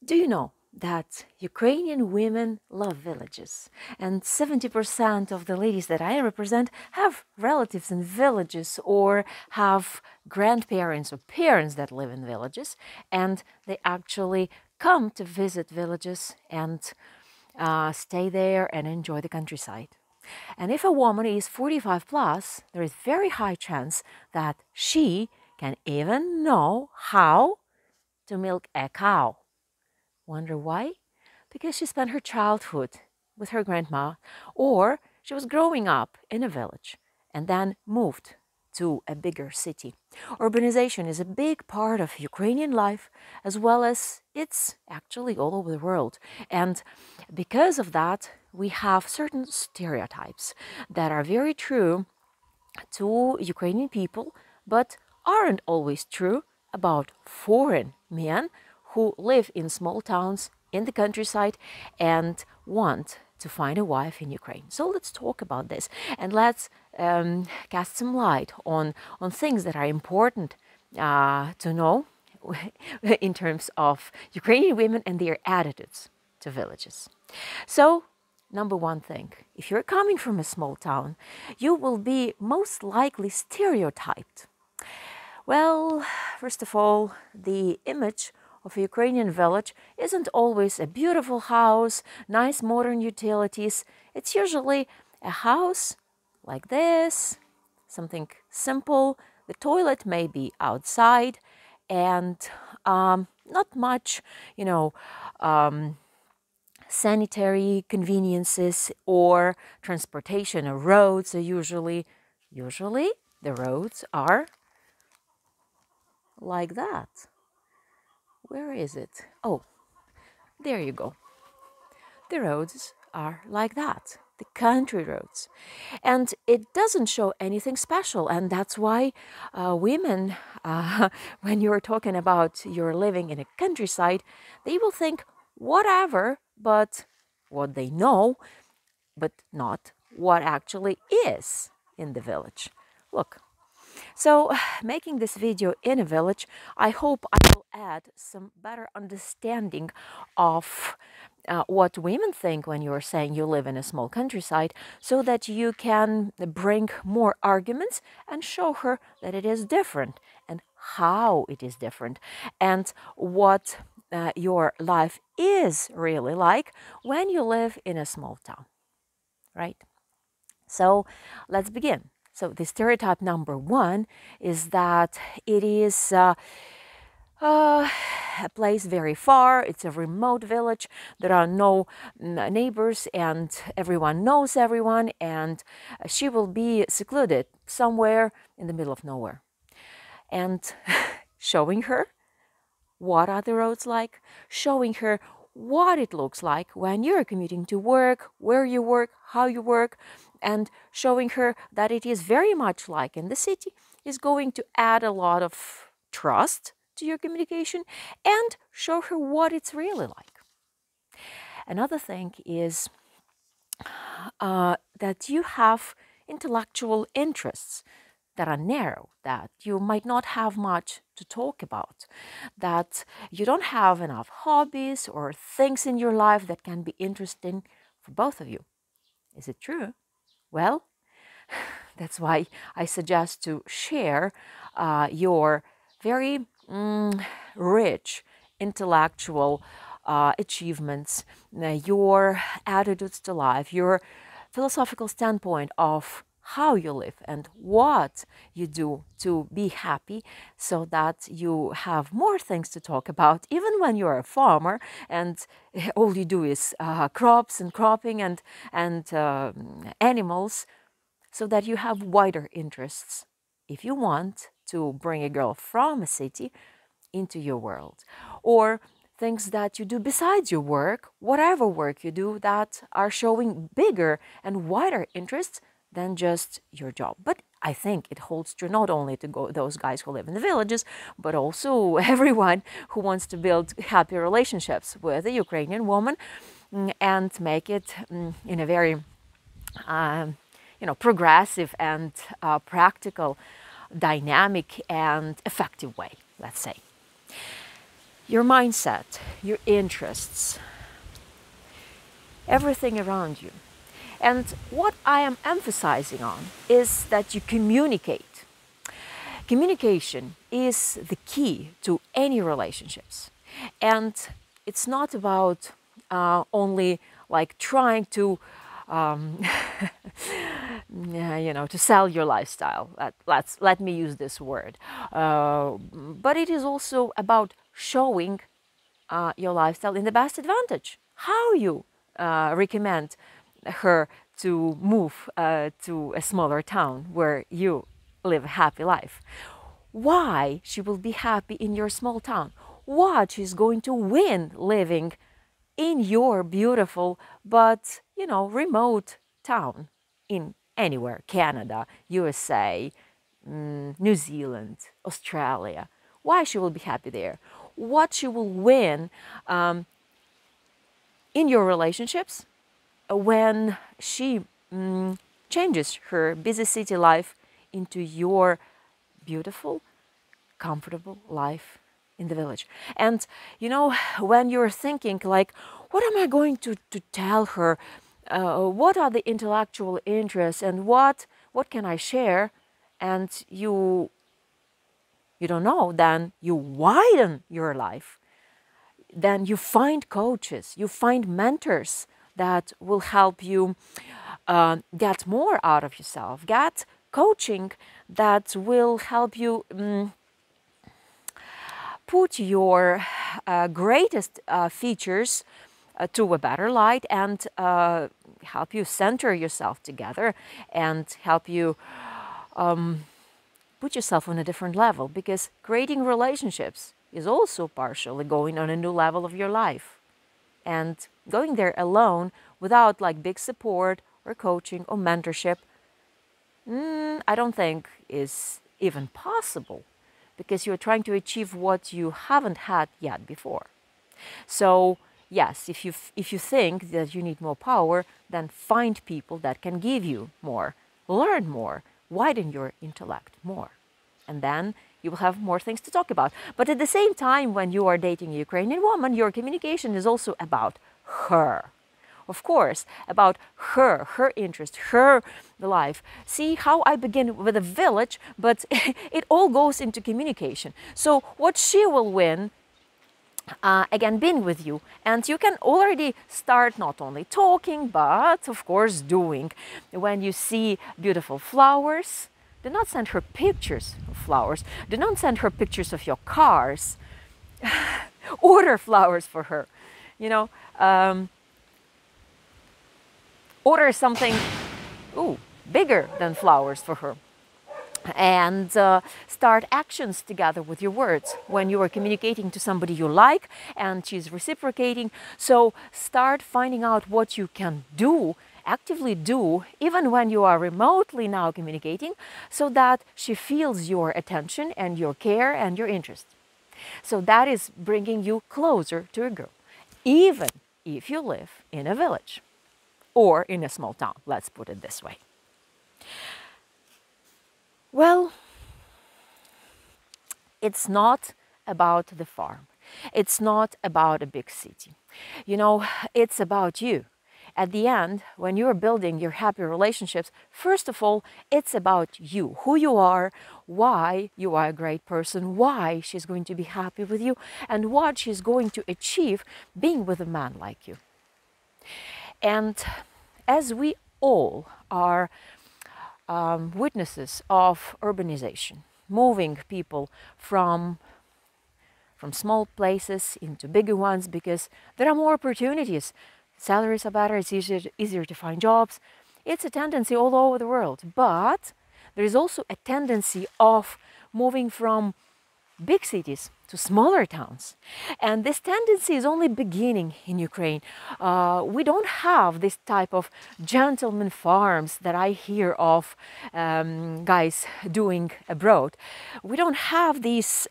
Do you know that Ukrainian women love villages? And 70% of the ladies that I represent have relatives in villages or have grandparents or parents that live in villages. And they actually come to visit villages and stay there and enjoy the countryside. And if a woman is 45 plus, there is very high chance that she can even know how to milk a cow. Wonder why? Because she spent her childhood with her grandma, or she was growing up in a village and then moved to a bigger city. Urbanization is a big part of Ukrainian life, as well as it's actually all over the world. And because of that, we have certain stereotypes that are very true to Ukrainian people, but aren't always true about foreign men who live in small towns in the countryside and want to find a wife in Ukraine. So let's talk about this and let's cast some light on things that are important to know in terms of Ukrainian women and their attitudes to villages. So, number one thing, if you're coming from a small town, you will be most likely stereotyped. Well, first of all, the image of a Ukrainian village isn't always a beautiful house, nice modern utilities. It's usually a house like this, something simple. The toilet may be outside and not much, sanitary conveniences or transportation or roads are usually the roads are like that. Where is it? Oh, there you go. The roads are like that, the country roads. And it doesn't show anything special. And that's why women, when you're talking about you're living in a countryside, they will think whatever, but what they know, but not what actually is in the village. Look, so making this video in a village, I hope I will add some better understanding of what women think when you're saying you live in a small countryside, so that you can bring more arguments and show her that it is different and how it is different and what your life is really like when you live in a small town, right? So let's begin. So the stereotype number one is that it is a place very far. It's a remote village. There are no neighbors and everyone knows everyone, and she will be secluded somewhere in the middle of nowhere. And showing her what are the roads like, showing her what it looks like when you're commuting to work, where you work, how you work, and showing her that it is very much like in the city is going to add a lot of trust to your communication and show her what it's really like. Another thing is that you have intellectual interests that are narrow, that you might not have much to talk about, that you don't have enough hobbies or things in your life that can be interesting for both of you. Is it true? Well, that's why I suggest to share your very rich intellectual achievements, your attitudes to life, your philosophical standpoint of how you live and what you do to be happy, so that you have more things to talk about even when you're a farmer and all you do is crops and cropping and animals, so that you have wider interests if you want to bring a girl from a city into your world, or things that you do besides your work, whatever work you do, that are showing bigger and wider interests than just your job. But I think it holds true not only to those guys who live in the villages, but also everyone who wants to build happy relationships with a Ukrainian woman and make it in a very progressive and practical, dynamic and effective way, let's say. your mindset, your interests, everything around you. And what I am emphasizing on is that you communicate. Communication is the key to any relationships. And it's not about only like trying to, to sell your lifestyle. Let me use this word. But it is also about showing your lifestyle in the best advantage. How you recommend her to move to a smaller town where you live a happy life. Why she will be happy in your small town. What she's going to win living in your beautiful but, remote town in anywhere, Canada, USA, New Zealand, Australia. Why she will be happy there. What she will win in your relationships when she changes her busy city life into your beautiful, comfortable life in the village. And when you're thinking like, what am I going to tell her? What are the intellectual interests and what can I share? And you don't know, then you widen your life. Then you find coaches, you find mentors that will help you get more out of yourself, get coaching that will help you put your greatest features to a better light and help you center yourself together and help you put yourself on a different level, because creating relationships is also partially going on a new level of your life. And going there alone without like big support or coaching or mentorship, I don't think is even possible, because you're trying to achieve what you haven't had yet before. So yes, if you think that you need more power, then find people that can give you more, learn more, widen your intellect more. And then you will have more things to talk about. But at the same time, when you are dating a Ukrainian woman, your communication is also about her. Of course, about her interest, her life. See how I begin with a village, but it all goes into communication. So what she will win, again, being with you. And you can already start not only talking, but of course doing. When you see beautiful flowers, do not send her pictures of flowers. Do not send her pictures of your cars. Order flowers for her. Order something bigger than flowers for her. And start actions together with your words when you are communicating to somebody you like and she's reciprocating. So start finding out what you can do, actively do, even when you are remotely now communicating, so that she feels your attention and your care and your interest. So that is bringing you closer to a girl, even if you live in a village or in a small town, let's put it this way. Well, it's not about the farm. It's not about a big city. It's about you. At the end, when you're building your happy relationships, first of all, it's about you, who you are, why you are a great person, why she's going to be happy with you, and what she's going to achieve being with a man like you. And as we all are witnesses of urbanization, moving people from small places into bigger ones because there are more opportunities. Salaries are better, it's easier to find jobs. It's a tendency all over the world. But there is also a tendency of moving from big cities to smaller towns. And this tendency is only beginning in Ukraine. We don't have this type of gentleman farms that I hear of guys doing abroad. We don't have these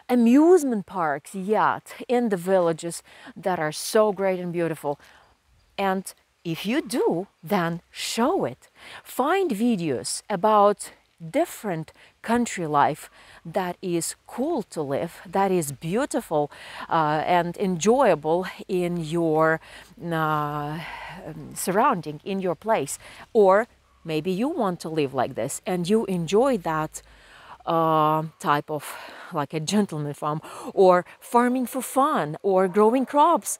amusement parks yet in the villages that are so great and beautiful. And if you do, then show it. Find videos about different country life that is cool to live, that is beautiful and enjoyable in your surrounding, in your place. Or maybe you want to live like this and you enjoy that type of, like a gentleman farm, or farming for fun, or growing crops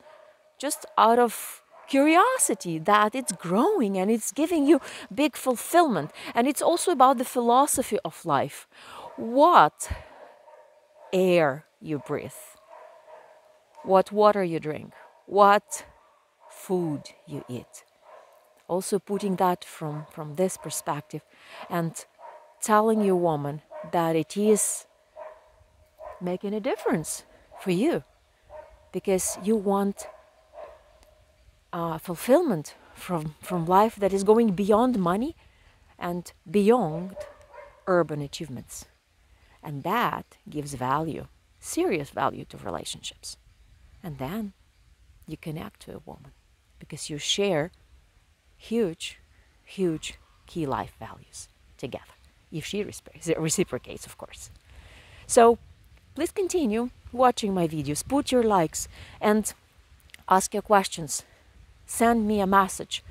just out of curiosity that it's growing and it's giving you big fulfillment. And it's also about the philosophy of life. What air you breathe, what water you drink, what food you eat. Also putting that from this perspective and telling your woman that it is making a difference for you, because you want fulfillment from life that is going beyond money and beyond urban achievements. And that gives value, serious value to relationships. And then you connect to a woman because you share huge, huge key life values together, if she reciprocates, of course. So please continue watching my videos, put your likes and ask your questions. Send me a message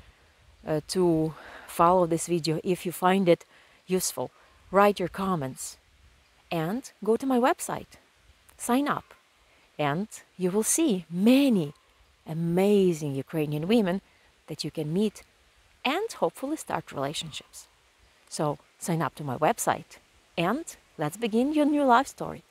to follow this video if you find it useful. Write your comments and go to my website. Sign up and you will see many amazing Ukrainian women that you can meet and hopefully start relationships. So sign up to my website and let's begin your new life story.